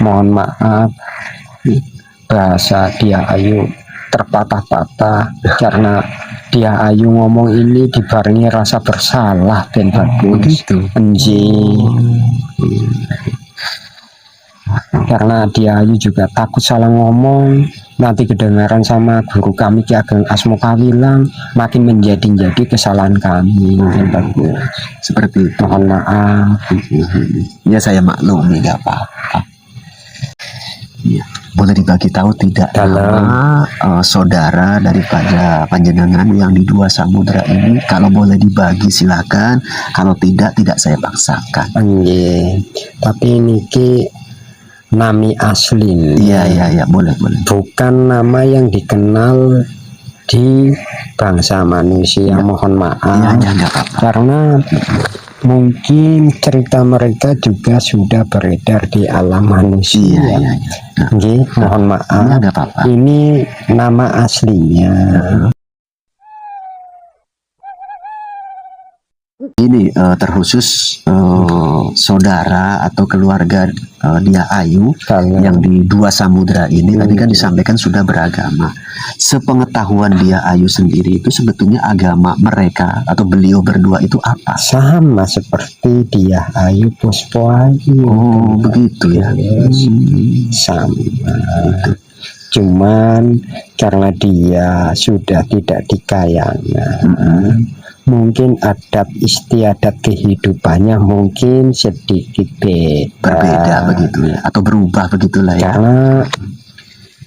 Mohon maaf, bahasa Dia Ayu terpatah-patah karena Dia Ayu ngomong ini dibarengi rasa bersalah dan bagus. Karena Dia Ayu juga takut salah ngomong, nanti kedengaran sama guru kami Ki Ageng Asmokawilang, makin menjadi kesalahan kami. Seperti itu. Mohon maaf. Ya saya maklumi, nggak apa-apa. Ya. Boleh dibagi tahu tidak nama saudara daripada panjenengan yang di dua samudra ini? Kalau boleh dibagi silakan, kalau tidak saya paksakan. Tapi ini nami asli. Iya, boleh. Bukan nama yang dikenal di bangsa manusia. Mohon maaf. Nggak apa-apa. Karena mungkin cerita mereka juga sudah beredar di alam manusia. Mohon maaf. Nggak apa-apa. Ini nama aslinya. Ini terkhusus saudara atau keluarga Dia Ayu yang di dua samudra ini tadi kan disampaikan sudah beragama. Sepengetahuan Dia Ayu sendiri itu sebetulnya agama mereka atau beliau berdua itu apa? Sama seperti Dia Ayu Puspoayu. Oh begitu ya. Sama. Cuman karena dia sudah tidak dikayangan, mungkin adat istiadat kehidupannya mungkin sedikit berbeda begitu ya, atau berubah begitulah ya. Karena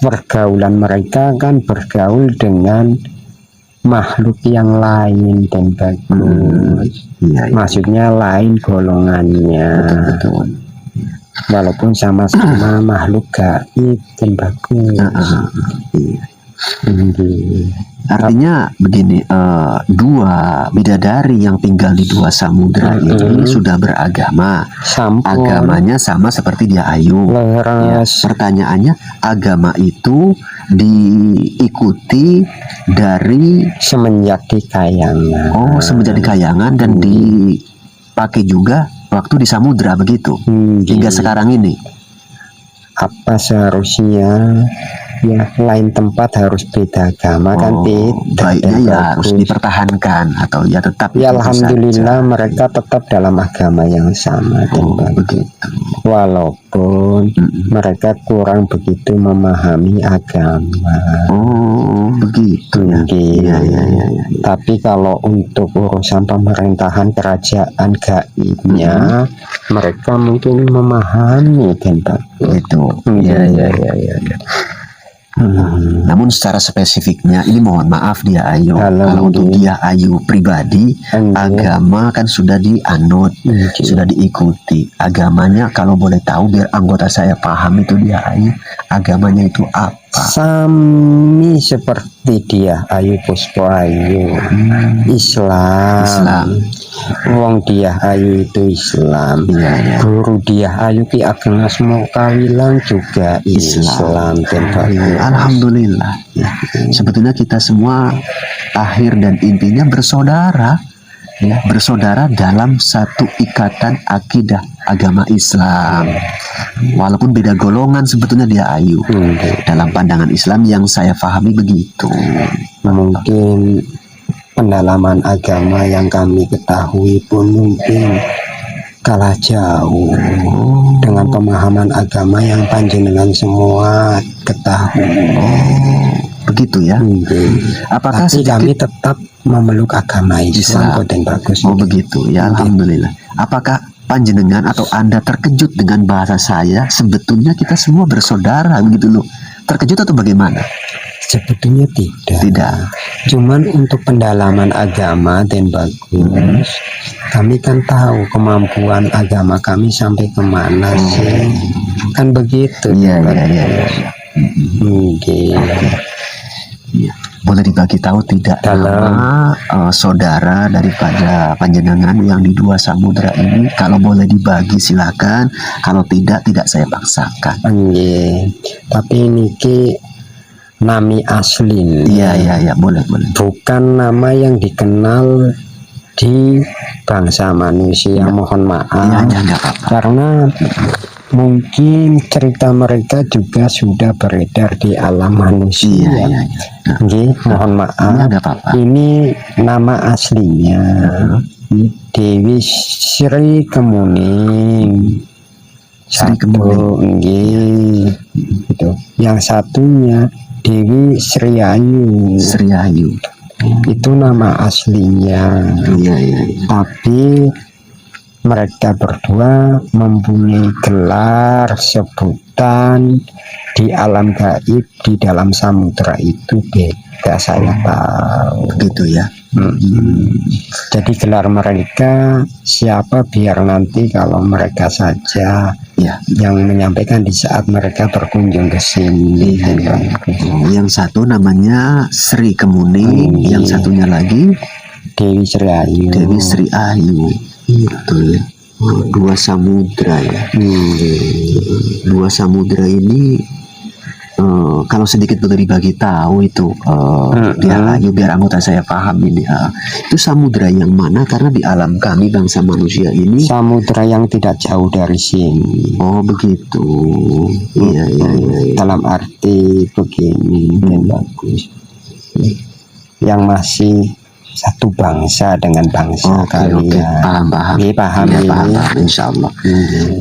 pergaulan mereka kan bergaul dengan makhluk yang lain dan bagus. Maksudnya lain golongannya. Betul. Walaupun sama-sama makhluk gaib dan bagus. Artinya begini, dua bidadari yang tinggal di dua samudra ini sudah beragama. Agamanya sama seperti Dia Ayu. Ya, pertanyaannya, agama itu diikuti dari semenjak dikayangan. Oh, semenjak dikayangan dan dipakai juga waktu di samudra begitu. Hingga sekarang ini. Apa seharusnya ya lain tempat harus beda agama kan baiknya ya harus dipertahankan atau ya tetap ya alhamdulillah mereka tetap dalam agama yang sama dan begitu. Walaupun mereka kurang begitu memahami agama. Begitu ya. Tapi kalau untuk urusan pemerintahan kerajaan gaibnya mereka mungkin memahami dan begitu. Ya. Namun secara spesifiknya ini mohon maaf Dia Ayu, kalau untuk Dia Ayu pribadi agama kan sudah dianut, sudah diikuti. Agamanya kalau boleh tahu biar anggota saya paham itu Dia Ayu agamanya itu apa? Sami seperti Dia Ayu Puspoayu. Islam. Wong Dia Ayu itu Islam. Guru Dia Ayu Ki Ageng Asmokawilang juga Islam. Alhamdulillah ya. Sebetulnya kita semua akhir dan intinya bersaudara ya, bersaudara dalam satu ikatan akidah agama Islam. Walaupun beda golongan sebetulnya Dia Ayu. Dalam pandangan Islam yang saya pahami begitu. Mungkin pendalaman agama yang kami ketahui pun mungkin kalah jauh dengan pemahaman agama yang panjenengan semua ketahui. Begitu ya. Apakah tapi kami tetap memeluk agama Islam dan bagus. Begitu ya. Alhamdulillah. Apakah panjenengan atau Anda terkejut dengan bahasa saya? Sebetulnya kita semua bersaudara begitu loh. Terkejut atau bagaimana? Sebetulnya tidak. Cuman untuk pendalaman agama dan bagus, kami kan tahu kemampuan agama kami sampai kemana sih. Kan begitu. Iya. Boleh dibagi tahu tidak nama saudara daripada panjenengan yang di dua samudra ini? Kalau boleh dibagi silakan, kalau tidak saya paksakan. Tapi ini nami asli. Iya, boleh. Bukan nama yang dikenal di bangsa manusia. Mohon maaf. Nggak apa-apa. Karena mungkin cerita mereka juga sudah beredar di alam manusia. Iya. Nggih, mohon maaf. Nggak apa-apa. Ini nama aslinya Dewi Sri Kemuning. Sri Satu, Kemuning. nggih. Gitu. Yang satunya Dewi Sri Ayu. Sri Ayu. Itu nama aslinya. Iya. Tapi mereka berdua mempunyai gelar sebutan di alam gaib, di dalam samudra itu beda, saya tahu. Gitu ya. Jadi gelar mereka siapa biar nanti kalau mereka saja Ya. yang menyampaikan di saat mereka berkunjung ke sini. Yang satu namanya Sri Kemuning, yang satunya lagi Dewi Sri Ayu. Dewi Sri Ayu. Itu ya. Dua samudra ya. Dua samudra ini kalau sedikit dibagi tahu itu dia Ayu, biar anggota saya paham ini. Itu samudra yang mana? Karena di alam kami bangsa manusia ini Samudra yang tidak jauh dari sini. oh begitu. Iya. Dalam arti begini, dan bagus. Yang masih satu bangsa dengan bangsa kalian. Paham. Iya, paham. Ya, paham. Insya Allah.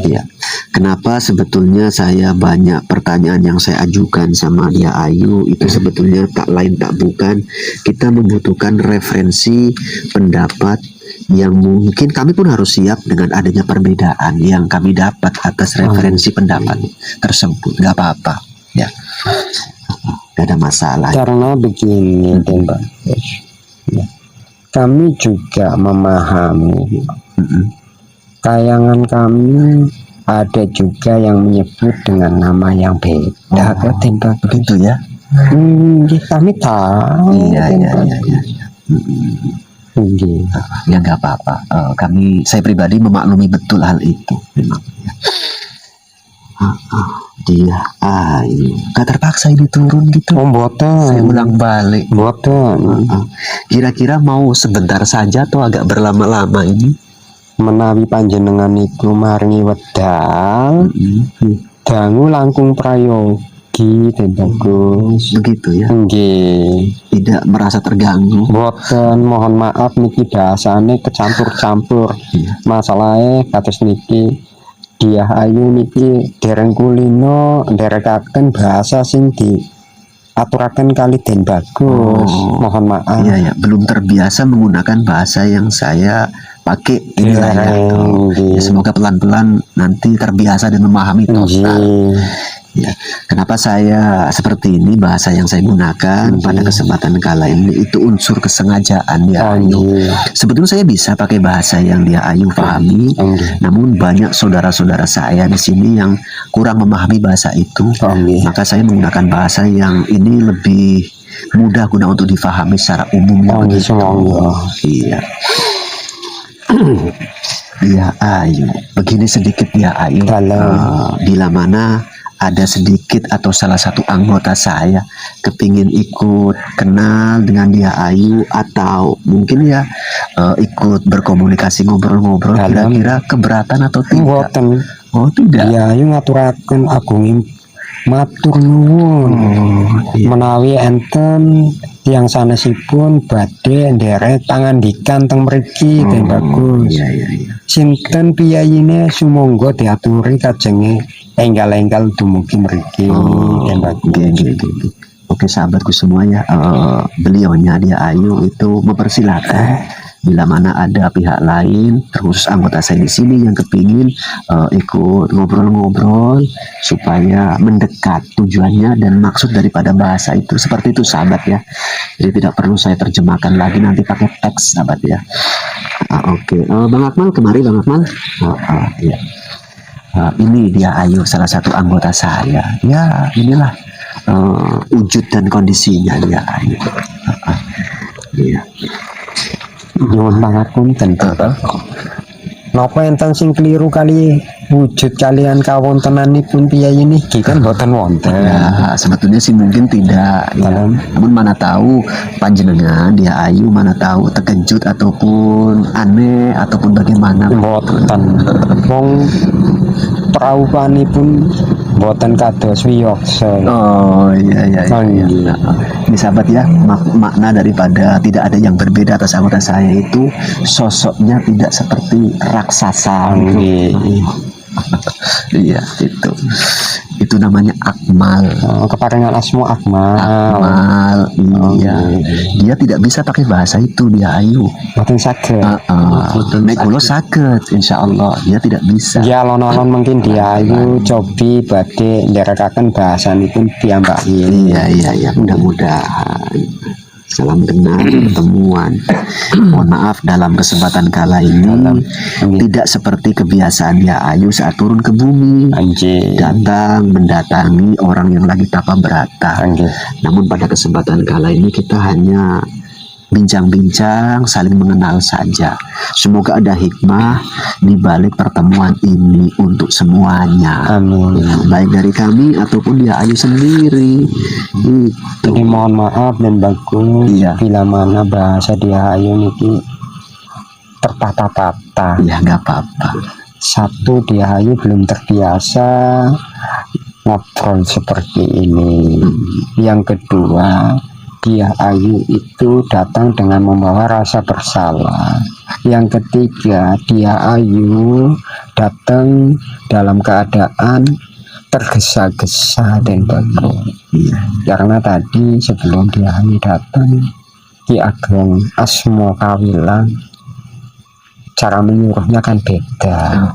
Iya. Kenapa sebetulnya saya banyak pertanyaan yang saya ajukan sama dia Ayu itu sebetulnya tak lain tak bukan kita membutuhkan referensi pendapat yang mungkin kami pun harus siap dengan adanya perbedaan yang kami dapat atas referensi pendapat tersebut. Gak apa-apa ya, gak ada masalah. Karena begini, dan bagus. Ya. Kami juga memahami tayangan kami ada juga yang menyebut dengan nama yang beda, kan Begitu ya. kami tahu. Iya. Ya nggak apa-apa. Saya pribadi memaklumi betul hal itu memang. Dia Ayu gak terpaksa ini turun gitu. Saya ulang balik. Kira-kira mau sebentar saja atau agak berlama-lama ini? Menawi panjenengan iku maringi wedal dangu langkung prayogi dan bagus. Begitu ya. Nggih. Tidak merasa terganggu. Boten, mohon maaf niki bahasane kecampur-campur. Masalahnya kados niki dia Ayu niki dereng kulino nderekaken bahasa sing di aturaken kali den bagus. Mohon maaf. Iya, belum terbiasa menggunakan bahasa yang saya pakai inilah ya. Ya, semoga pelan-pelan nanti terbiasa dan memahami total. Ya, kenapa saya seperti ini bahasa yang saya gunakan pada kesempatan kala ini itu unsur kesengajaan dia Ayu. Sebetulnya saya bisa pakai bahasa yang dia Ayu pahami, namun banyak saudara-saudara saya di sini yang kurang memahami bahasa itu. Maka saya menggunakan bahasa yang ini lebih mudah guna untuk difahami secara umum. Iya. Dia Ayu, begini sedikit dia Ayu. Bila mana ada sedikit atau salah satu anggota saya kepingin ikut kenal dengan dia Ayu atau mungkin ya ikut berkomunikasi ngobrol-ngobrol, kira-kira keberatan atau tidak? Oh tidak. Dia Ayu ngaturaken agung matur nuwun menawi enten yang sanesipun badhe nderek tangan dikan teng mriki den bagus. Sinten piyayine sumangga diaturi kajenge enggal-enggal dumugi mriki den bagus. Oke sahabatku semua ya, beliaunya dia Ayu itu mempersilahkan bila mana ada pihak lain terkhusus anggota saya di sini yang kepingin ikut ngobrol-ngobrol supaya mendekat tujuannya dan maksud daripada bahasa itu seperti itu sahabat ya. Jadi tidak perlu saya terjemahkan lagi nanti pakai teks sahabat ya. Oke. Bang Akmal kemari Bang Akmal. Ya. Ini dia Ayu salah satu anggota saya. Ya inilah wujud dan kondisinya dia Ayu. Iya. Nyuwun pangapunten napa enten sing keliru kali wujud kalian kawontenanipun piyayi niki kan boten wonten. Ya, sebetulnya sih mungkin tidak ya. Namun mana tahu panjenengan dia Ayu mana tahu terkejut ataupun aneh ataupun bagaimana. Boten. Wong praupanipun boten kados wiyoksa. Oh iya. Ini sahabat ya, makna daripada tidak ada yang berbeda atas anggota saya itu sosoknya tidak seperti raksasa. Iya, itu namanya Akmal. Keparengan asma Akmal. Iya. Dia tidak bisa pakai bahasa itu, dia ayu. Boten saged. Nek kula saged, insyaallah dia tidak bisa. Ya alon-alon mungkin dia ayu cobi badhe nderekaken bahasanipun piyambakipun. Iya, mudah-mudahan. Salam kenal, pertemuan. Mohon maaf dalam kesempatan kala ini tidak seperti kebiasaan ya Ayu saat turun ke bumi, datang mendatangi orang yang lagi tapa berata. Namun pada kesempatan kala ini kita hanya bincang-bincang, saling mengenal saja. Semoga ada hikmah di balik pertemuan ini untuk semuanya. Amin. Baik dari kami ataupun dia Ayu sendiri. Jadi mohon maaf dan bagus bila mana bahasa dia Ayu niki tertata-tata. Ya nggak apa-apa. Satu, dia Ayu belum terbiasa ngobrol seperti ini. Yang kedua, dia Ayu itu datang dengan membawa rasa bersalah. Yang ketiga, dia Ayu datang dalam keadaan tergesa-gesa dan bagus. Karena tadi sebelum dia Ayu datang, Ki Ageng Asmo Kawilang cara menyuruhnya kan beda.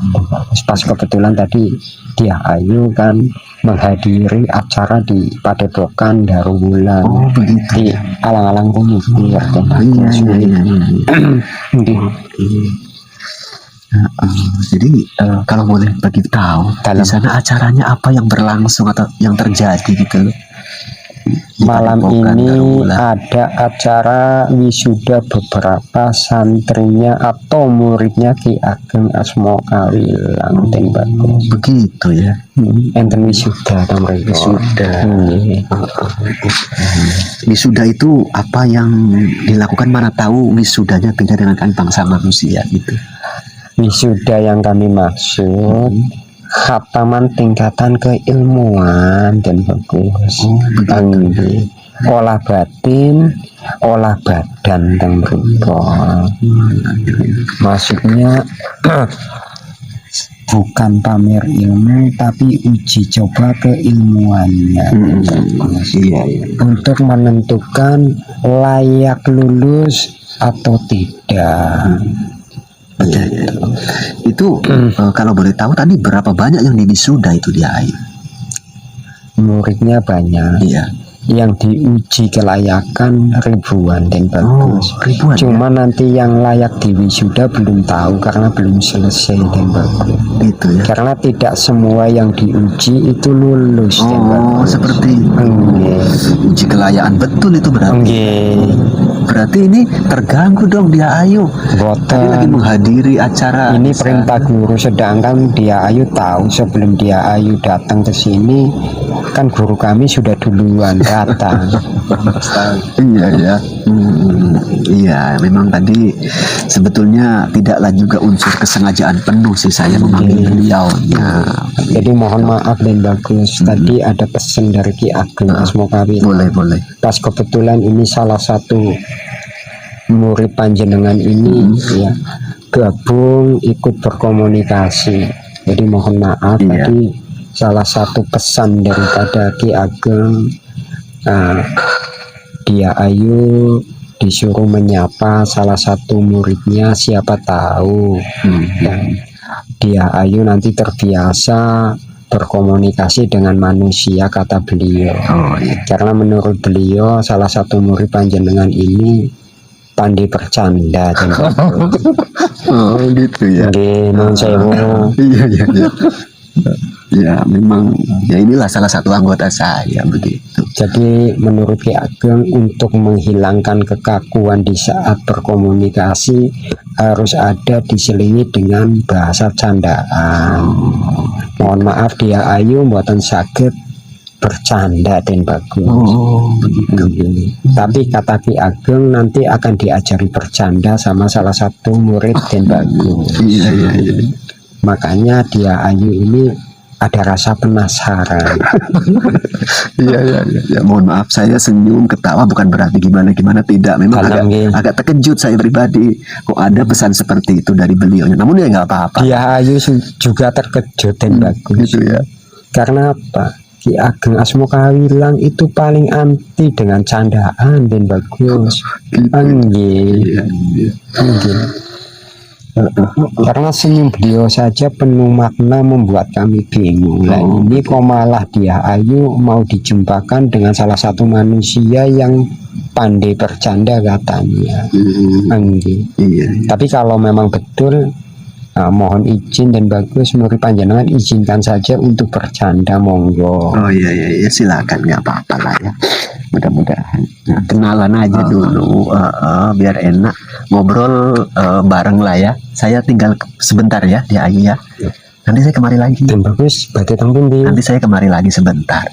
Pas kebetulan tadi dia Ayu kan menghadiri acara di Padepokan Daruwulan. Di alang-alang pemikir. Jadi kalau boleh bagi tahu di sana acaranya apa yang berlangsung atau yang terjadi gitu? Malam ini ada acara wisuda beberapa santrinya atau muridnya Ki Ageng Asmo Kawilang Bagus. Begitu ya. Enten wisuda atau mereka. Wisuda itu apa yang dilakukan, mana tahu wisudanya beda dengan kan bangsa manusia gitu. Wisuda yang kami maksud khataman tingkatan keilmuan dan bagus. Olah batin, olah badan dan berubah. Maksudnya bukan pamer ilmu tapi uji coba keilmuannya. Untuk menentukan layak lulus atau tidak. Itu kalau boleh tahu tadi berapa banyak yang diwisuda itu dia Ayu? Muridnya banyak. Iya. Yang diuji kelayakan ribuan dan bagus. Ribuan. Cuma nanti yang layak diwisuda belum tahu karena belum selesai dan bagus. Gitu ya. Karena tidak semua yang diuji itu lulus. Seperti uji kelayakan betul itu berarti. Berarti ini terganggu dong dia Ayu. Tadi lagi menghadiri acara. Ini perintah guru, sedangkan dia Ayu tahu sebelum dia Ayu datang ke sini kan guru kami sudah duluan datang. Iya, memang tadi sebetulnya tidaklah juga unsur kesengajaan penuh sih saya memanggil beliau. Jadi mohon maaf dan bagus. Tadi ada pesan dari Ki Ageng Asmo Kawilang. Boleh. Pas kebetulan ini salah satu murid panjenengan ini ya gabung ikut berkomunikasi. Jadi mohon maaf tadi salah satu pesan daripada Ki Ageng, dia Ayu disuruh menyapa salah satu muridnya, siapa tahu dan dia Ayu nanti terbiasa berkomunikasi dengan manusia, kata beliau. Karena menurut beliau salah satu murid panjenengan ini pandai bercanda. Gitu ya. Iya. Ya memang ya inilah salah satu anggota saya begitu. Jadi menurut Ki Ageng untuk menghilangkan kekakuan di saat berkomunikasi harus ada diselingi dengan bahasa candaan. Mohon maaf dia Ayu mboten saged bercanda dan bagus. Begitu. Tapi kata Ki Ageng nanti akan diajari bercanda sama salah satu murid dan bagus. Iya. Makanya dia Ayu ini ada rasa penasaran. Iya. Mohon maaf, saya senyum ketawa bukan berarti gimana tidak. Memang agak terkejut saya pribadi. Kok ada pesan seperti itu dari beliau? Namun ya nggak apa-apa. Dia Ayu juga terkejut dan bagus. Gitu ya. Karena apa? Ki Ageng Asmo Kawilang itu paling anti dengan candaan dan bagus. Anggih. Karena senyum beliau saja penuh makna membuat kami bingung. Nah ini kok malah Dia Ayu mau dijumpakan dengan salah satu manusia yang pandai bercanda katanya. Iya. Tapi kalau memang betul, mohon izin dan bagus murid panjenengan izinkan saja untuk bercanda, monggo. Oh iya silakan, nggak apa-apa lah ya. Mudah-mudahan kenalan aja dulu, biar enak ngobrol bareng lah ya. Saya tinggal sebentar ya di Ayu ya. Nanti saya kemari lagi. Dan bagus, berarti tampil. Nanti saya kemari lagi sebentar.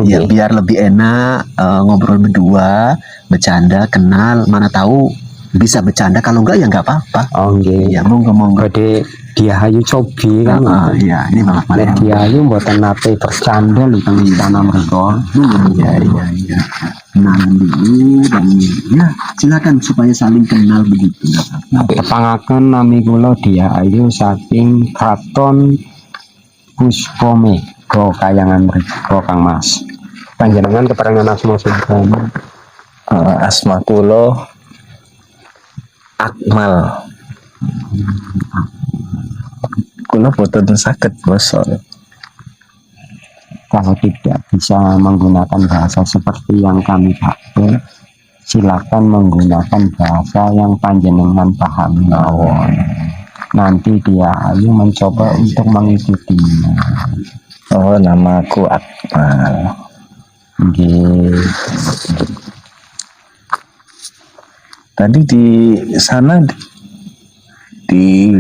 Ya biar lebih enak ngobrol berdua, bercanda, kenal. Mana tahu bisa bercanda, kalau enggak ya nggak apa-apa. Ya monggo. Berarti Dia Ayu cobi kan. Iya, ini malah Dia Ayu mboten nate bercanda lho teng istana mereka. Iya. Kenalan dulu dan ya silakan supaya saling kenal begitu. Tepangaken nami kula Dia Ayu saking Kraton Puspomega Kayangan mriku Kang Mas. Panjenengan keperangan asma sinten? Asma kula Akmal. Kula boten saged basa. Kalau tidak bisa menggunakan bahasa seperti yang kami pakai, silakan menggunakan bahasa yang panjenengan pahami mawon. Nanti Dia Ayu mencoba untuk mengikutinya. Oh, namaku Akmal. Tadi di sana di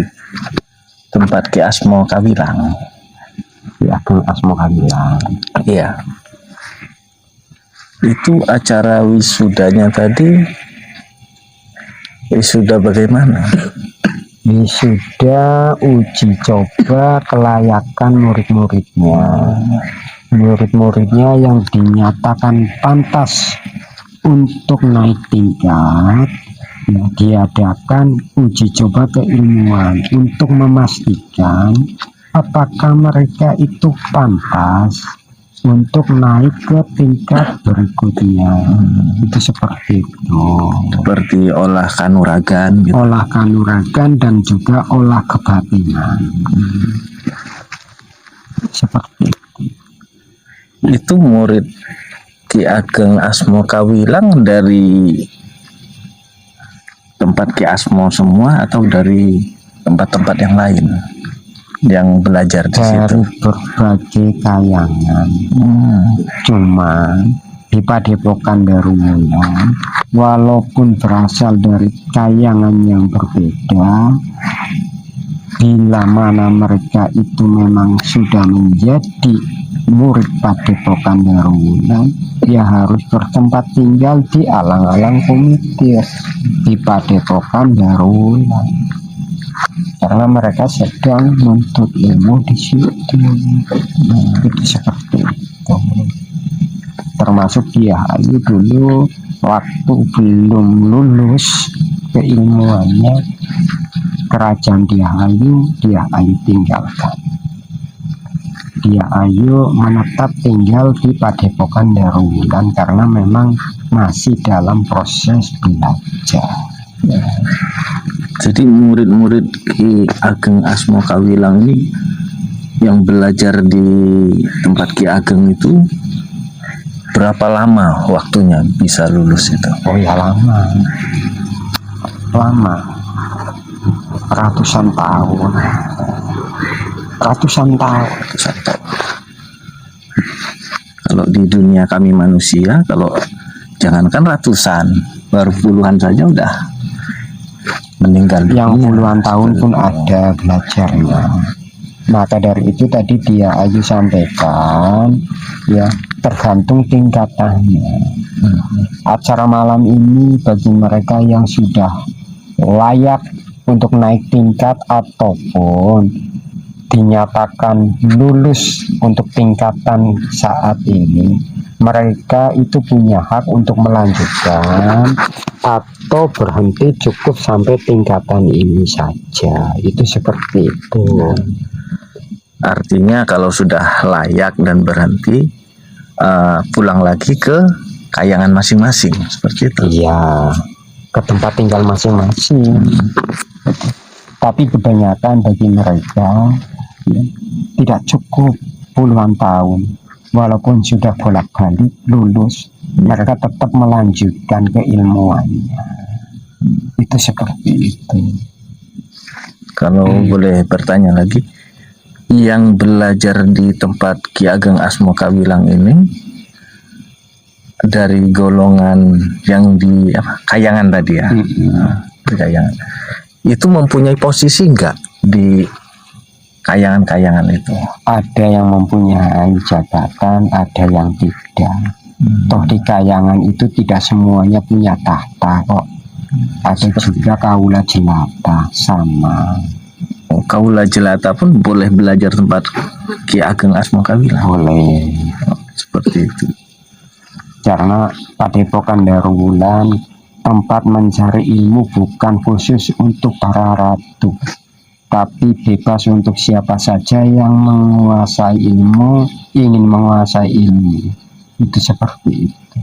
tempat Ki Asmo Kawilang. Ki Ageng Asmo Kawilang. Iya. Itu acara wisudanya tadi. Wisuda bagaimana? Wisuda uji coba kelayakan murid-muridnya. Murid-muridnya yang dinyatakan pantas untuk naik tingkat, diadakan uji coba keilmuan untuk memastikan apakah mereka itu pantas untuk naik ke tingkat berikutnya. Itu seperti itu. Seperti olah kanuragan gitu. Olah kanuragan dan juga olah kebatinan. Seperti itu. Itu murid Ki Ageng Asmo Kawilang dari tempat Ki Asmo semua atau dari tempat-tempat yang lain yang belajar di situ? Dari berbagai kayangan. Cuma di Padepokan Daruwulan, walaupun berasal dari kayangan yang berbeda, bila mana mereka itu memang sudah menjadi murid Padepokan Daruwulan, dia harus bertempat tinggal di alang-alang komite di Padepokan Daruwulan, karena mereka sedang menuntut ilmu di situ. Itu seperti itu. Termasuk Dia Ayu dulu waktu belum lulus keilmuannya, kerajaan Dia Ayu tinggalkan. Dia Ayu menetap tinggal di Padepokan Daruwulan karena memang masih dalam proses belajar. Jadi murid-murid Ki Ageng Asmo Kawilang ini yang belajar di tempat Ki Ageng itu berapa lama waktunya bisa lulus itu? Oh ya lama, ratusan tahun. Kalau di dunia kami manusia, kalau jangankan ratusan, baru puluhan saja udah meninggal dunia. Yang puluhan tahun pun ada belajarnya. Maka dari itu tadi Dia Ayu sampaikan, ya tergantung tingkatannya. Acara malam ini bagi mereka yang sudah layak untuk naik tingkat ataupun dinyatakan lulus untuk tingkatan saat ini, mereka itu punya hak untuk melanjutkan atau berhenti cukup sampai tingkatan ini saja. Itu seperti itu. Artinya kalau sudah layak dan berhenti, pulang lagi ke kayangan masing-masing, seperti itu. Iya, ke tempat tinggal masing-masing. Tapi kebanyakan bagi mereka ya, tidak cukup puluhan tahun, walaupun sudah bolak-balik lulus, mereka tetap melanjutkan keilmuannya. Itu seperti itu. Kalau boleh bertanya lagi, yang belajar di tempat Ki Ageng Asmo Kawilang ini dari golongan yang di kayangan tadi ya, di kayangan, itu mempunyai posisi enggak di kayangan-kayangan itu? Ada yang mempunyai jabatan, ada yang tidak. Toh di kayangan itu tidak semuanya punya tahta kok. Ada juga kaula jelata sama. Kaula jelata pun boleh belajar tempat Ki Ageng Asmo Kawilang? Boleh. Seperti itu. Karena Padepokan Daruwulan tempat mencari ilmu bukan khusus untuk para ratu, tapi bebas untuk siapa saja yang menguasai ilmu, ingin menguasai ilmu. Itu seperti itu.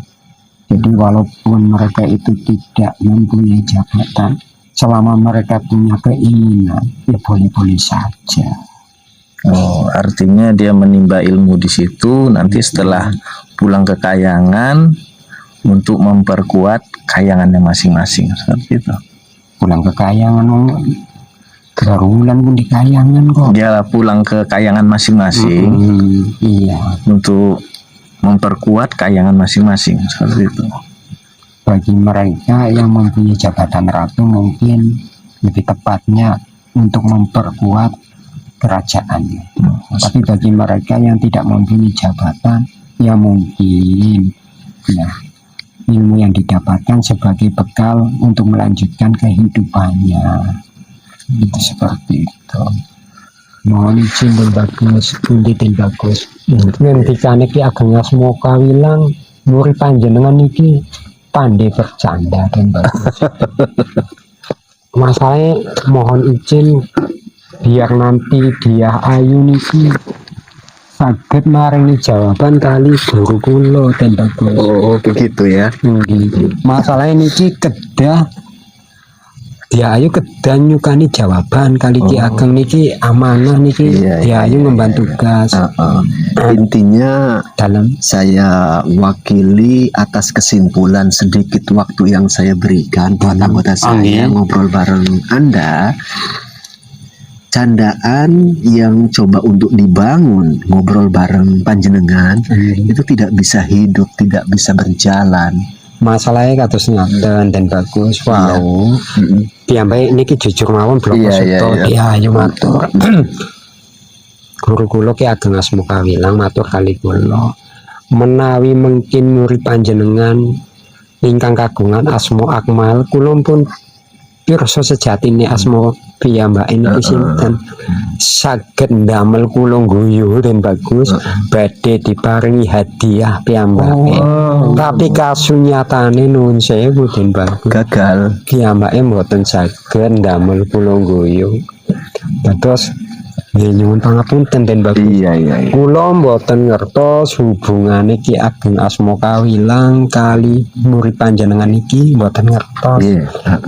Jadi walaupun mereka itu tidak mempunyai jabatan, selama mereka punya keinginan, ya boleh-boleh saja. Oh, artinya dia menimba ilmu di situ, nanti setelah pulang ke kayangan untuk memperkuat kayangannya masing-masing, seperti itu. Pulang ke kayangan, Daruwulan pun di kayangan kok. Dia pulang ke kayangan masing-masing Iya. untuk memperkuat kayangan masing-masing, seperti itu. Bagi mereka yang mempunyai jabatan ratu mungkin lebih tepatnya untuk memperkuat kerajaannya. Tapi bagi mereka yang tidak mempunyai jabatan, ya mungkin ya ilmu yang didapatkan sebagai bekal untuk melanjutkan kehidupannya. Itu seperti itu. Mohon izin dan bagus, pundi dan bagus. Ngendikane Ki Ageng Asmo Kawilang, murid panjenengan iki pandai bercanda dan bagus. Masalahnya mohon izin biar nanti dia ayu niki saged maringi jawaban kali guru kula dan bagus. Oh, begitu ya. Masalahnya niki kedah dia ayu kedah nyukani jawaban kali Ki Ageng niki amanah niki dia ayu ngemban tugas. Intinya Dalam saya wakili atas kesimpulan sedikit waktu yang saya berikan buat anggota saya ngobrol bareng Anda. Candaan yang coba untuk dibangun ngobrol bareng panjenengan itu tidak bisa hidup, tidak bisa berjalan. Masalahnya kados ngaten dan bagus. Wow. Piyambake niki jujur mawon blok seto dia ayu matur. Guru kula Ki Ageng Asmo Kawilang matur kali kula. Menawi mungkin murid panjenengan ingkang kagungan asma akmal, kula pun pirsa sejatine asma piyambake niki sinten saged ndamel kula guyu dan bagus badhe diparingi hadiah piyambake. Tapi kasunyatane nuwun sewu den bagus Gagal. piyambake mboten saged ndamel kula guyu. Dados nyuwun pangapunten den bagus. Iya. Kula mboten ngertos hubungane Ki Ageng Asmo Kawilang kali murid panjenengan iki mboten ngertos.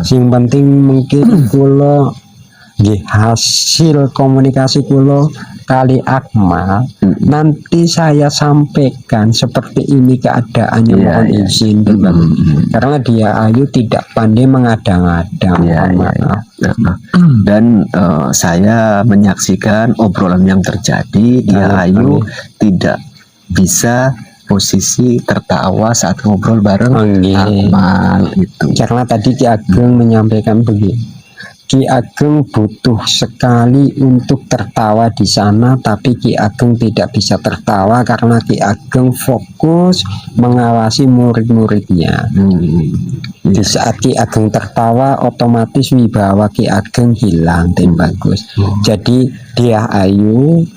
Sing penting mungkin kula nggih hasil komunikasi kula kali Akmal nanti saya sampaikan seperti ini keadaannya. Mohon izin karena dia ayu tidak pandai mengadang-adang. Maaf. Dan saya menyaksikan obrolan yang terjadi. Dia ayu tidak bisa posisi tertawa saat ngobrol bareng Akmal itu. Karena tadi Ki Ageng menyampaikan begini, Ki Ageng butuh sekali untuk tertawa di sana, tapi Ki Ageng tidak bisa tertawa karena Ki Ageng fokus mengawasi murid-muridnya. Di saat Ki Ageng tertawa, otomatis wibawa Ki Ageng hilang dan bagus. Jadi Dyah Ayu,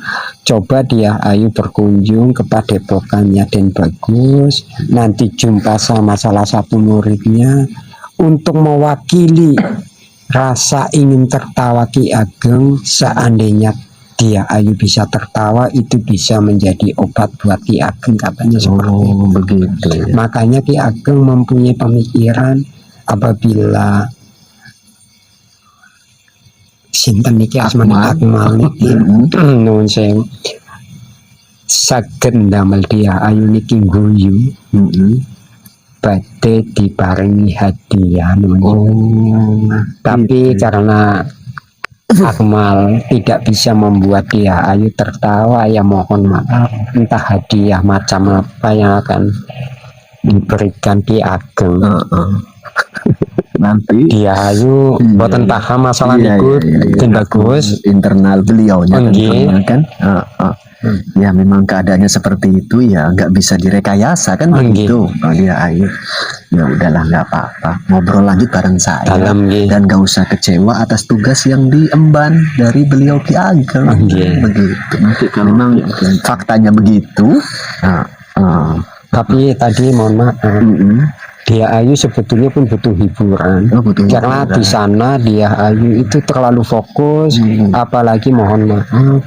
coba Dyah Ayu berkunjung ke padepokannya dan bagus. Nanti jumpa sama salah satu muridnya untuk mewakili rasa ingin tertawa Ki Ageng. Seandainya Dyah Ayu bisa tertawa, itu bisa menjadi obat buat Ki Ageng, katanya seperti itu. Begitu ya. Makanya Ki Ageng mempunyai pemikiran apabila sinten niki asmane Akmal niki nuwun sewu saged ndamel Dyah Ayu niki guyu badhe diparingi hadiah nuwun. Tapi karena Akmal tidak bisa membuat Dyah Ayu tertawa, ya mohon maaf, entah hadiah macam apa yang akan diberikan Ki Ageng. Nanti Dyah Ayu boten paham masalah niku dan bagus. Internal beliaunya Nggih. kan, ya memang keadaannya seperti itu, ya nggak bisa direkayasa kan begitu. Dia Ayu, ya udahlah nggak apa-apa, ngobrol lanjut bareng saya Dalam, nggih. dan nggak usah kecewa atas tugas yang diemban dari beliau Ki Ageng. Nggih. Begitu. Memang faktanya begitu. Tapi tadi mohon maaf, Dyah Ayu sebetulnya pun butuh hiburan. Butuh Karena hiburan. di sana Dyah Ayu itu terlalu fokus, apalagi mohon maaf,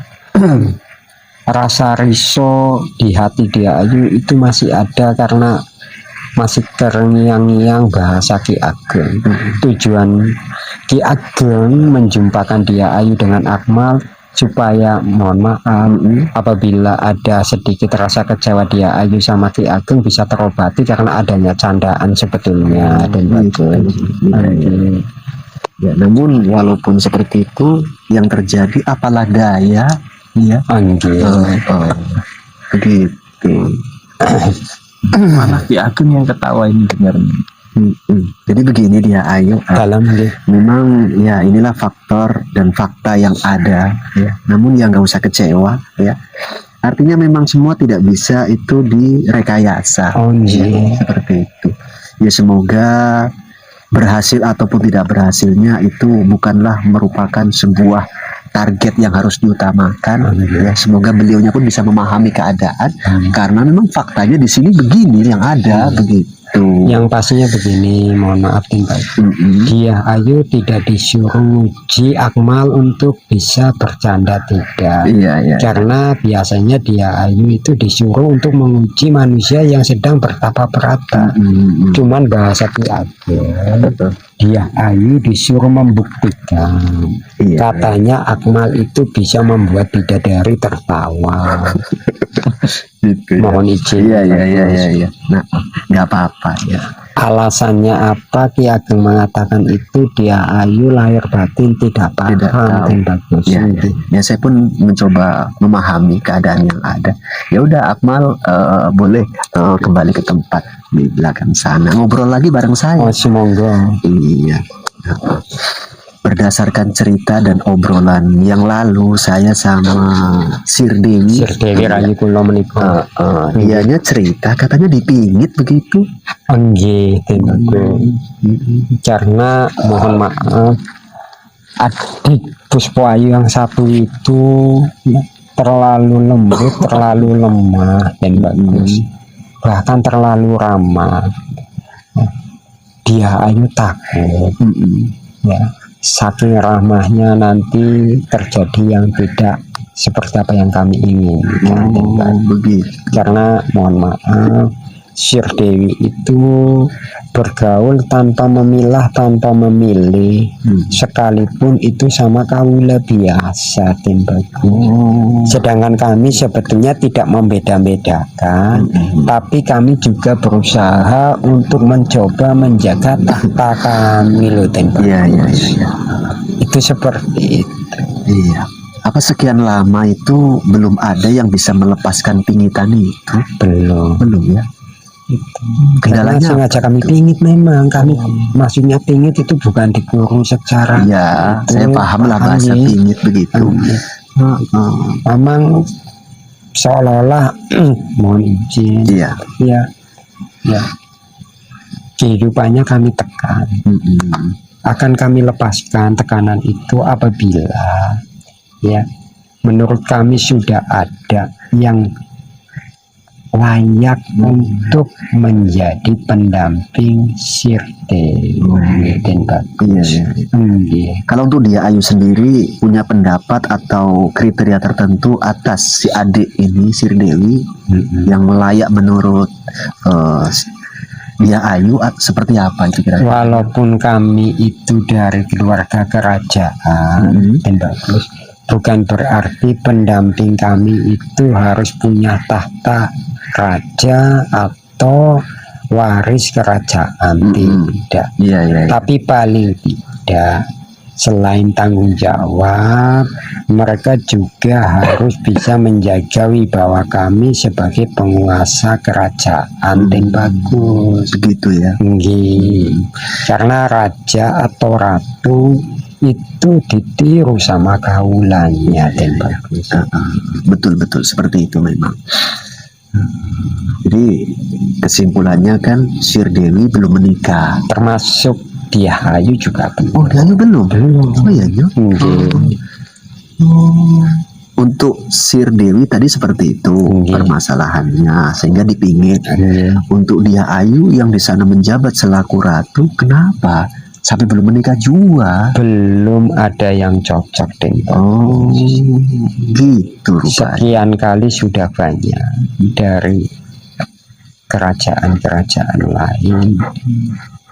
rasa riso di hati Dyah Ayu itu masih ada karena masih terngiang-ngiang bahasa Ki Ageng. Tujuan Ki Ageng menjumpakan Dyah Ayu dengan Akmal supaya mohon maaf apabila ada sedikit rasa kecewa Dyah Ayu sama Ki Ageng bisa terobati karena adanya candaan sebetulnya dan bagus. Ya, namun walaupun seperti itu yang terjadi apalah daya, ya. Begitu. malah Ki Ageng yang ketawa ini dengarnya. Jadi begini Dyah Ayu, Dalam memang ya inilah faktor dan fakta yang ada, ya. Namun ya nggak usah kecewa, ya. Artinya memang semua tidak bisa itu direkayasa, seperti itu. Ya semoga berhasil ataupun tidak berhasilnya itu bukanlah merupakan sebuah target yang harus diutamakan. Ya, semoga beliaunya pun bisa memahami keadaan, karena memang faktanya di sini begini yang ada, begitu. yang pastinya begini, mohon maaf Pak. Dyah Ayu tidak disuruh uji Akmal untuk bisa bercanda, tidak. Karena biasanya Dyah Ayu itu disuruh untuk menguji manusia yang sedang bertapa prata. Cuman bahasa Ki Ageng, Dyah Ayu disuruh membuktikan. Katanya Akmal itu bisa membuat bidadari tertawa. Gitu, ya. Mohon izin. Iya. Nah, nggak apa-apa ya. Alasannya apa Ki Ageng mengatakan itu? Dyah Ayu lahir batin tidak paham dan bagus. Ya, saya pun mencoba memahami keadaan yang ada. Ya udah, Akmal boleh kembali ke tempat di belakang sana, ngobrol lagi bareng saya. Oh, semoga. Iya. Berdasarkan cerita dan obrolan yang lalu saya sama Sir Dewi Rayu kula menika. Dianya cerita katanya dipingit begitu. Nggih, karena mohon maaf adik Puspo Ayu yang satu itu terlalu lembut, terlalu lemah dan bagus, bahkan terlalu ramah. Dyah Ayu takut, ya, saking ramahnya nanti terjadi yang tidak seperti apa yang kami inginkan. Begitu. Karena mohon maaf, Sir Dewi itu bergaul tanpa memilah, tanpa memilih, sekalipun itu sama kaula biasa dan bagus. Sedangkan kami sebetulnya tidak membeda-bedakan, tapi kami juga berusaha untuk mencoba menjaga tahta kami loh dan bagus. Itu seperti itu. Iya. Apa sekian lama itu belum ada yang bisa melepaskan pingitan itu? Belum ya. Karena Kendalanya sengaja kami pingit, memang kami maksudnya pingit itu bukan dikurung secara ya, itu, saya paham lah bahasa ya. pingit begitu. Memang seolah-olah mohon izin, Iya. ya, ya, kehidupannya kami tekan. Akan kami lepaskan tekanan itu apabila ya menurut kami sudah ada yang layak untuk menjadi pendamping Sirte dan bagus. Iya. Kalau untuk dia Ayu sendiri punya pendapat atau kriteria tertentu atas si adik ini Sir Dewi yang layak menurut dia Ayu seperti apa itu kira-kira? Walaupun kami itu dari keluarga kerajaan dan bagus, bukan berarti pendamping kami itu harus punya tahta raja atau waris kerajaan, tidak. Iya. Tapi paling tidak, selain tanggung jawab, mereka juga harus bisa menjaga wibawa kami sebagai penguasa kerajaan dan bagus. Begitu ya. Karena raja atau ratu itu ditiru sama kaulannya dan bagus. Betul seperti itu memang. Jadi kesimpulannya kan Sir Dewi belum menikah, termasuk dia Ayu juga belum. Oh, dia Ayu belum. Oh ya, Untuk Sir Dewi tadi seperti itu permasalahannya sehingga dipingit. Untuk dia Ayu yang di sana menjabat selaku ratu, kenapa sampai belum menikah juga? Belum ada yang cocok dengan. Oh, gitu rupanya. Sekian kali sudah banyak dari kerajaan-kerajaan lain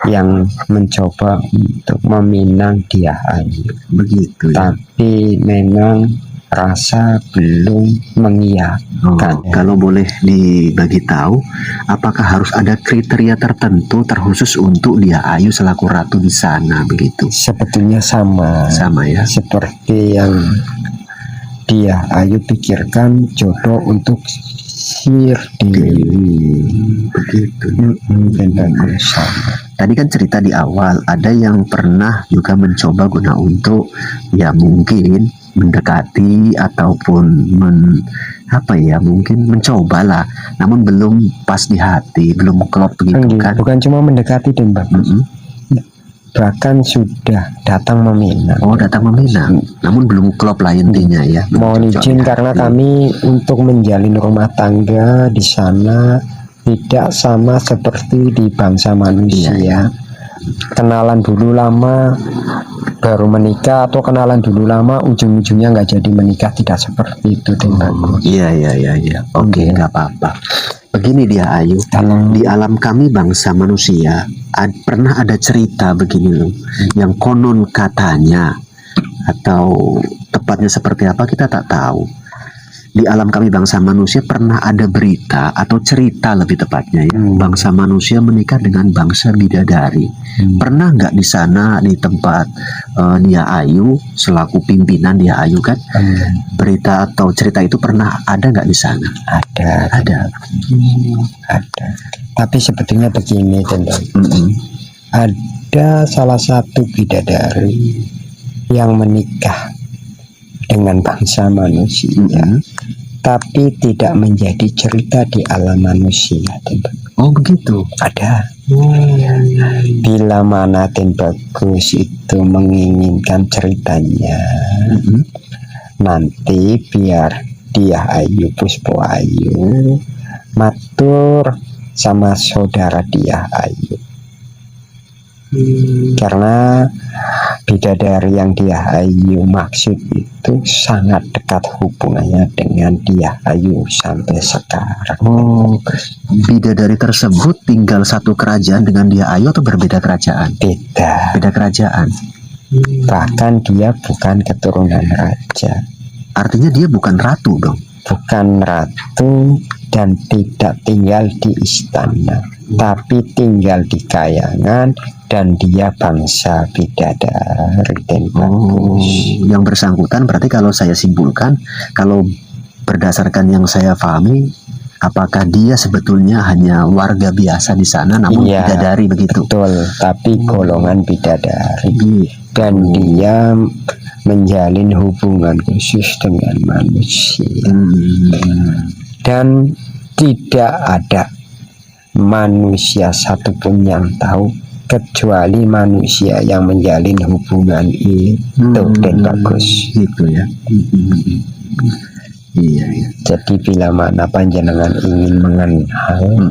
yang mencoba untuk meminang dia Ayu. Begitu ya. Tapi memang rasa belum mengiyakan. Kalau boleh dibagi tahu, apakah harus ada kriteria tertentu terkhusus untuk dia Ayu selaku ratu di sana begitu? Sebetulnya sama ya. Seperti yang dia Ayu pikirkan, jodoh untuk Sir Dewi. Begitu. Sama. Tadi kan cerita di awal ada yang pernah juga mencoba guna untuk ya mungkin mendekati ataupun mungkin mencobalah, namun belum pas di hati, belum klop begitu kan? Bukan cuma mendekati dan bahkan sudah datang meminang. Oh, datang meminang, namun belum klop lah intinya ya. Mohon izin karena kami untuk menjalin rumah tangga di sana tidak sama seperti di bangsa manusia. Kenalan dulu lama baru menikah, atau kenalan dulu lama ujung-ujungnya nggak jadi menikah, tidak seperti itu. Iya. Oke, nggak apa-apa. Begini dia Ayu, di alam kami bangsa manusia pernah ada cerita begini loh, yang konon katanya atau tepatnya seperti apa kita tak tahu. Di alam kami bangsa manusia pernah ada berita atau cerita lebih tepatnya ya, bangsa manusia menikah dengan bangsa bidadari. Pernah nggak di sana di tempat dia Ayu selaku pimpinan dia Ayu kan? Berita atau cerita itu pernah ada nggak di sana? Ada. Tapi sebetulnya begini, ada salah satu bidadari yang menikah dengan bangsa manusia, tapi tidak menjadi cerita di alam manusia. Oh begitu. Ada. Bila mana Ten Bagus itu menginginkan ceritanya, nanti biar dia Ayu Puspo Ayu matur sama saudara dia Ayu. Karena bidadari yang dia Ayu maksud itu sangat dekat hubungannya dengan dia Ayu sampai sekarang. Oh, bidadari tersebut tinggal satu kerajaan dengan dia Ayu atau berbeda kerajaan? Beda kerajaan. Bahkan dia bukan keturunan raja. Artinya dia bukan ratu dong? Bukan ratu dan tidak tinggal di istana, tapi tinggal di kayangan, dan dia bangsa bidadari. Yang bersangkutan berarti kalau saya simpulkan, kalau berdasarkan yang saya pahami, apakah dia sebetulnya hanya warga biasa di sana namun Iya, bidadari begitu? betul, tapi golongan bidadari. Gitu. Dan dia menjalin hubungan khusus dengan manusia. Dan tidak ada manusia satupun yang tahu kecuali manusia yang menjalin hubungan itu. Dan bagus Gitu ya. Iya, iya. Jadi bila mana panjenengan ingin mengenal,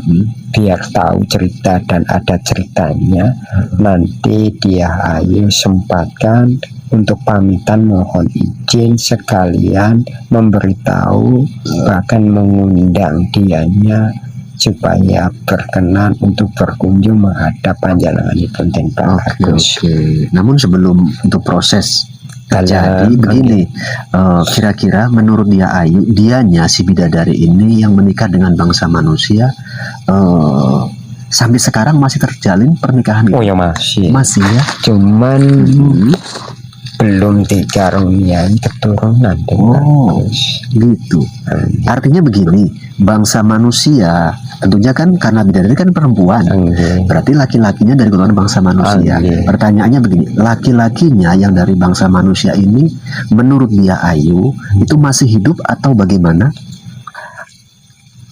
biar tahu cerita dan ada ceritanya, nanti dia ayo sempatkan untuk pamitan, mohon izin sekalian memberitahu, bahkan mengundang dianya supaya berkenan untuk berkunjung menghadap panjenenganipun Den Bagus. Oke. Namun sebelum untuk proses terjadi Kalau- begini, kira-kira menurut dia Ayu, dianya si bidadari ini yang menikah dengan bangsa manusia, sampai sekarang masih terjalin pernikahan Oh itu? ya masih, Masih ya. cuman belum dikaruniai keturunan Den Oh, Bagus. gitu. Artinya begini, bangsa manusia tentunya kan karena bidadari kan perempuan. Enggak. Berarti laki-lakinya dari golongan bangsa manusia. Oke. Pertanyaannya begini, laki-lakinya yang dari bangsa manusia ini menurut dia Ayu itu masih hidup atau bagaimana?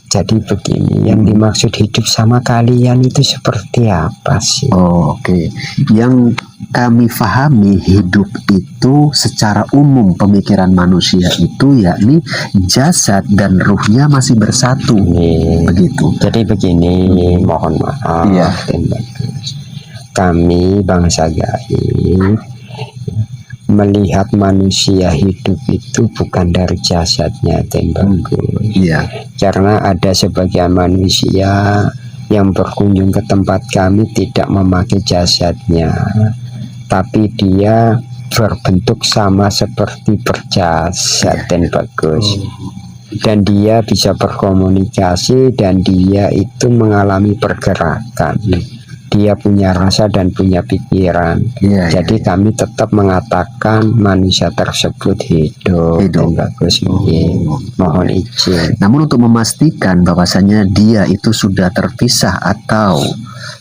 Jadi begini, yang dimaksud hidup sama kalian itu seperti apa sih? Oh, oke. Yang kami pahami hidup itu secara umum pemikiran manusia itu yakni jasad dan ruhnya masih bersatu. Nih, Begitu. jadi begini, mohon maaf, Iya. Den Bagus. Kami bangsa gaib melihat manusia hidup itu bukan dari jasadnya, Den Bagus. Iya. Karena ada sebagian manusia yang berkunjung ke tempat kami tidak memakai jasadnya, tapi dia berbentuk sama seperti berjasad, Den Bagus. Dan dia bisa berkomunikasi dan dia itu mengalami pergerakan. Dia punya rasa dan punya pikiran. Iya. Jadi kami tetap mengatakan manusia tersebut hidup. Hidup. Dan bagus. Iya. Mohon izin. Namun untuk memastikan bahwasanya dia itu sudah terpisah atau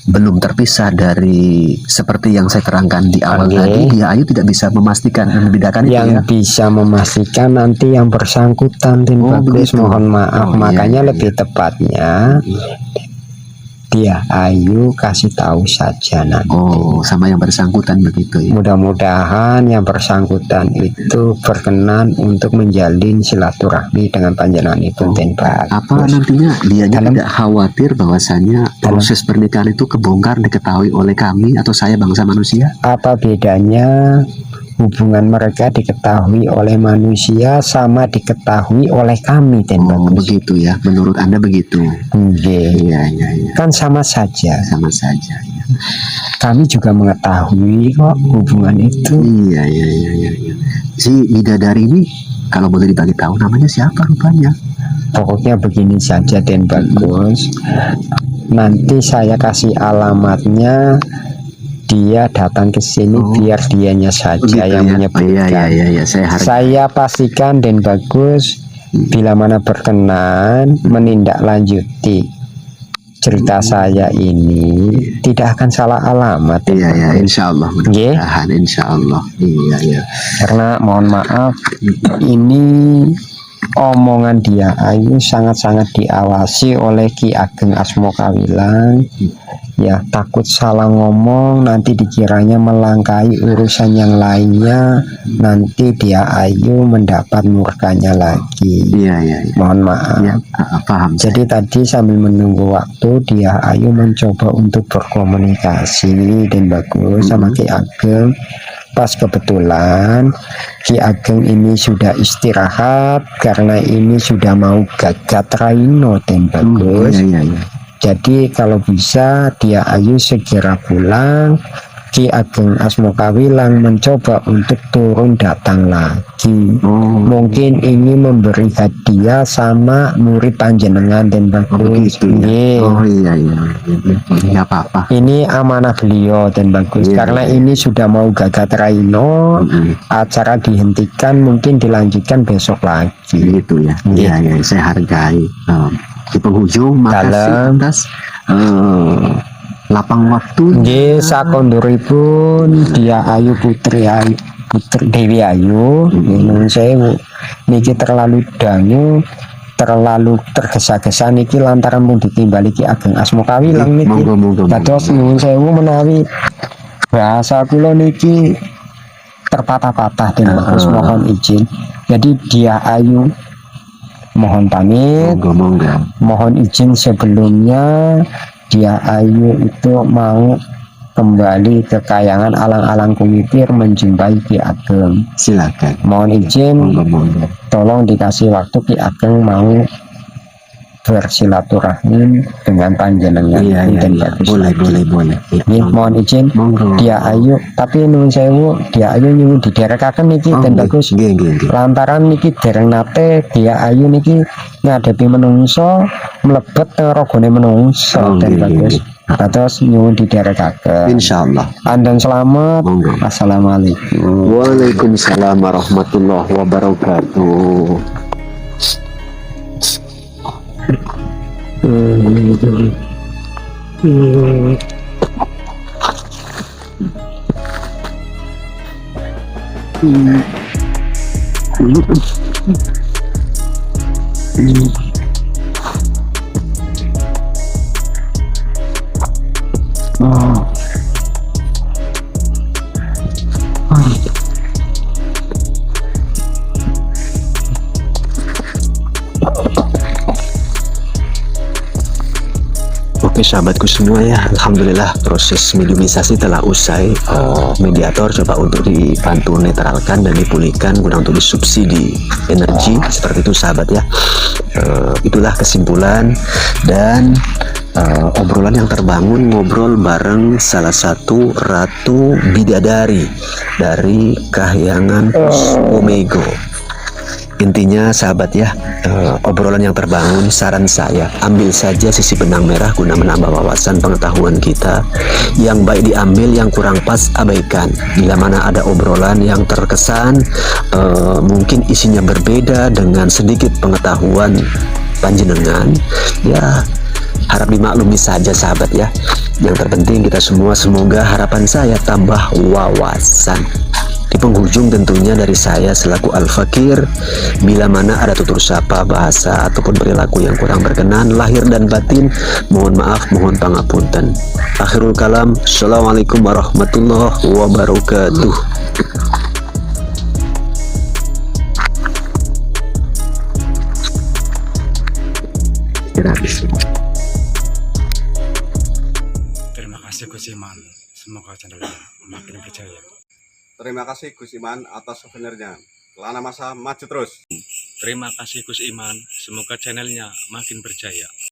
belum terpisah dari seperti yang saya terangkan di awal Oke. tadi, dia Ayu tidak bisa memastikan dan membedakan itu Yang ya. bisa memastikan nanti yang bersangkutan, Dan Oh, bagus. begitu. Mohon maaf. Oh, iya, Makanya iya, lebih tepatnya dia Ayu kasih tahu saja nanti. Oh, sama yang bersangkutan begitu ya. Mudah-mudahan yang bersangkutan itu berkenan untuk menjalin silaturahmi dengan panjenenganipun, Den Bagus. Apa nantinya dia Dalam- tidak khawatir bahwasanya proses pernikahan itu kebongkar diketahui oleh kami atau saya bangsa manusia? Apa bedanya hubungan mereka diketahui oleh manusia sama diketahui oleh kami, Den Oh, Bagus? begitu ya. Menurut Anda begitu. Nggih. Iya, iya, iya. Kan sama saja. Sama saja. Ya. Kami juga mengetahui kok hubungan itu. Iya, iya, iya, iya, iya. Si bidadari ini kalau boleh dibagi tahu namanya siapa rupanya? Pokoknya begini saja, Den Bagus. Nanti saya kasih alamatnya. Dia datang ke sini Oh. biar dianya saja Begitu yang ya? menyebutkan. Iya, iya, iya, iya. Saya hargai. Saya pastikan, Den Bagus, bila mana berkenan menindaklanjuti cerita saya ini tidak akan salah alamat. Den Iya, iya, Bagus. insya Allah. Nggih. Mudah-mudahan, insya Allah. Iya, iya. Karena mohon maaf, ini omongan dia Ayu sangat-sangat diawasi oleh Ki Ageng Asmo Kawilang. Ya, takut salah ngomong nanti dikiranya melangkahi urusan yang lainnya, nanti dia Ayu mendapat murkanya lagi. Iya, iya, iya. Mohon maaf. Ya, paham. Jadi tadi sambil menunggu waktu, dia Ayu mencoba untuk berkomunikasi Dan Bagus sama Ki Ageng. Pas kebetulan Ki Ageng ini sudah istirahat karena ini sudah mau gagat raino, Dan Bagus. Iya, iya, iya. Jadi kalau bisa dia Ayu segera pulang. Ki Ageng Asmo Kawilang mencoba untuk turun datang lagi. Oh, Mungkin ini memberi hadiah sama murid panjenengan Dan Bagus. begitu ya. Nggih. Oh, iya, iya. Nggak apa-apa. Ini amanah beliau Dan Bagus. Iya, Karena iya. ini sudah mau gagat raino, acara dihentikan, mungkin dilanjutkan besok lagi. Begitu ya. Iya. Iya, iya. Saya hargai. Di penghujung makasih Dalam. atas lapang waktu. Nggih sakonduripun Dia Ayu Putri Dewi Ayu nuwun sewu niki terlalu dangu terlalu tergesa-gesa niki lantaran pun ditimbali Ki Ageng Asma Kawilang niki. Monggo. Dados nuwun sewu menawi bahasa kula niki terpatah-patah dan bagus mohon izin. Jadi Dia Ayu mohon pamit, Monggo. mohon izin sebelumnya Dia Ayu itu mau kembali ke kayangan alang-alang kumitir menjumpai Ki Ageng. Silakan. Mohon izin, Monggo. tolong dikasih waktu Ki Ageng mau bersilaturahmi dengan panjenengan. Iya. Bagus. Boleh. Ya, Nih, mohon izin Monggo. Dia Ayu, tapi nuwun sewu Dia Ayu nyuwun diderekaken niki dan bagus. Nggih. Lantaran niki dereng nate Dia Ayu niki ngadepi menungso mlebet teng rogone menungso dan bagus. Terus nyuwun diderekaken. Insyaallah. Andang selamat. Monggo. Assalamualaikum. Waalaikumsalam warahmatullahi wabarakatuh. Oke sahabatku semua ya, alhamdulillah proses mediumisasi telah usai. Mediator coba untuk dibantu netralkan dan dipulihkan guna untuk disubsidi energi seperti itu sahabat ya. Itulah kesimpulan dan obrolan yang terbangun ngobrol bareng salah satu ratu bidadari dari Kahyangan Omego. Intinya sahabat ya, obrolan yang terbangun, saran saya ambil saja sisi benang merah guna menambah wawasan pengetahuan kita. Yang baik diambil, yang kurang pas abaikan. Bila mana ada obrolan yang terkesan mungkin isinya berbeda dengan sedikit pengetahuan panjenengan, ya harap dimaklumi saja sahabat ya. Yang terpenting kita semua semoga harapan saya tambah wawasan. Di penghujung tentunya dari saya selaku Al-Fakir, bila mana ada tutur sapa, bahasa ataupun perilaku yang kurang berkenan lahir dan batin, mohon maaf, mohon pangapunten. Akhirul kalam, assalamualaikum warahmatullahi wabarakatuh. Terima kasih Gus Iman. Semoga channelnya makin berjaya. Terima kasih Gus Iman atas souvenirnya. Lana Masa maju terus. Terima kasih Gus Iman. Semoga channelnya makin berjaya.